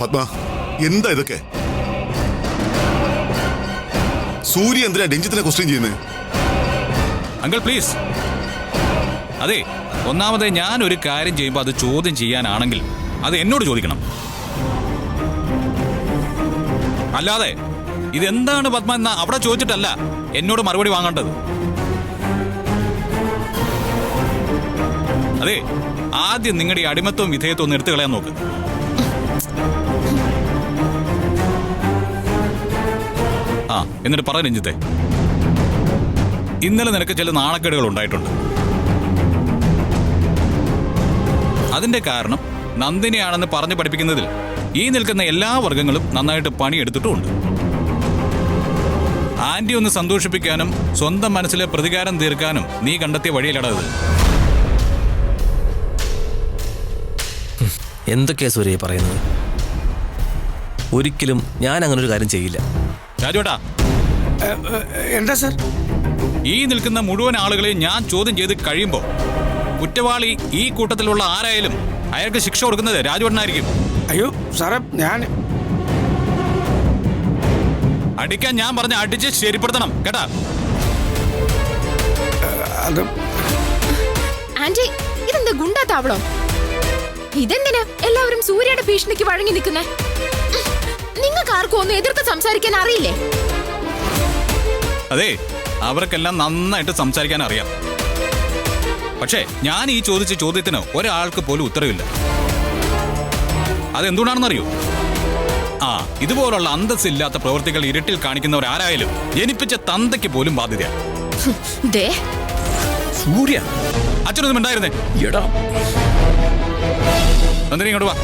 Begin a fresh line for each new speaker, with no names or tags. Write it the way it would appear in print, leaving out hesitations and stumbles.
പത്മ, എന്താ ഇതൊക്കെ? സൂര്യ എന്തിനാ രഞ്ജിത്തിനെ ക്വസ്റ്റ്യൻ ചെയ്യുന്നത്?
Uncle please. അതെ, ഒന്നാമത് ഞാൻ ഒരു കാര്യം ചെയ്യുമ്പോൾ അത് ചോദ്യം ചെയ്യാനാണെങ്കിൽ അത് എന്നോട് ചോദിക്കണം. അല്ലാതെ ഇതെന്താണ് പത്മ എന്ന അവിടെ ചോദിച്ചിട്ടല്ല എന്നോട് മറുപടി വാങ്ങേണ്ടത്. അതെ, ആദ്യം നിങ്ങളുടെ ഈ അടിമത്വവും വിധേയത്വവും എടുത്തു കളയാൻ നോക്ക്. ആ, എന്നിട്ട് പറ രഞ്ജിത്തെ, ഇന്നലെ നിനക്ക് ചില നാണക്കേടുകൾ ഉണ്ടായിട്ടുണ്ട്. അതിന്റെ കാരണം നന്ദിനിയാണെന്ന് പറഞ്ഞു പഠിപ്പിക്കുന്നതിൽ ഈ നിൽക്കുന്ന എല്ലാ വർഗങ്ങളും നന്നായിട്ട് പണിയെടുത്തിട്ടുമുണ്ട്. ആന്റി ഒന്ന് സന്തോഷിപ്പിക്കാനും സ്വന്തം മനസ്സിലെ പ്രതികാരം തീർക്കാനും നീ കണ്ടെത്തിയ വഴിയിലടത്.
എന്തൊക്കെയാ സൂര്യ പറയുന്നത്? ഒരിക്കലും ഞാൻ അങ്ങനെ ഒരു കാര്യം ചെയ്യില്ല.
രാജുവേട്ടാ,
എന്താ സർ?
ഈ നിൽക്കുന്ന മുഴുവൻ ആളുകളെയും ഞാൻ ചോദ്യം ചെയ്ത് കഴിയുമ്പോൾ കുറ്റവാളി ഈ കൂട്ടത്തിലുള്ള ആരായാലും അയാൾക്ക് ശിക്ഷ കൊടുക്കുന്നത് രാജുവേട്ടനായിരിക്കും.
അയ്യോ സാറേ, ഞാൻ
അടിക്കാൻ ഞാൻ പറഞ്ഞ അടിച്ച് ശരിപ്പെടുത്തണം കേട്ടാ.
ആന്റി, ഇതെന്താ ഗുണ്ടാ താവളോ? ഇതെന്തിനാ എല്ലാവരും സൂര്യയുടെ ഭീഷണിക്ക് വഴങ്ങി നിൽക്കുന്നേ? നിങ്ങൾക്ക് ആർക്കും ഒന്നും എതിർത്ത് സംസാരിക്കാൻ അറിയില്ലേ?
അതെ, അവർക്കെല്ലാം നന്നായിട്ട് സംസാരിക്കാൻ അറിയാം. പക്ഷേ ഞാൻ ഈ ചോദിച്ച ചോദ്യത്തിന് ഒരാൾക്ക് പോലും ഉത്തരവില്ല. അതെന്തുകൊണ്ടാണെന്നറിയോ? ഇതുപോലുള്ള അന്തസ്സില്ലാത്ത പ്രവൃത്തികൾ ഇരുട്ടിൽ കാണിക്കുന്നവരാരായാലും ജനിപ്പിച്ച തന്തയ്ക്ക് പോലും ബാധ്യതയാണ്.
സൂര്യ,
അച്ഛനൊന്നും ഉണ്ടായിരുന്നേ.
എടാ
നന്ദിനി, ഇങ്ങോട്ട് വാ.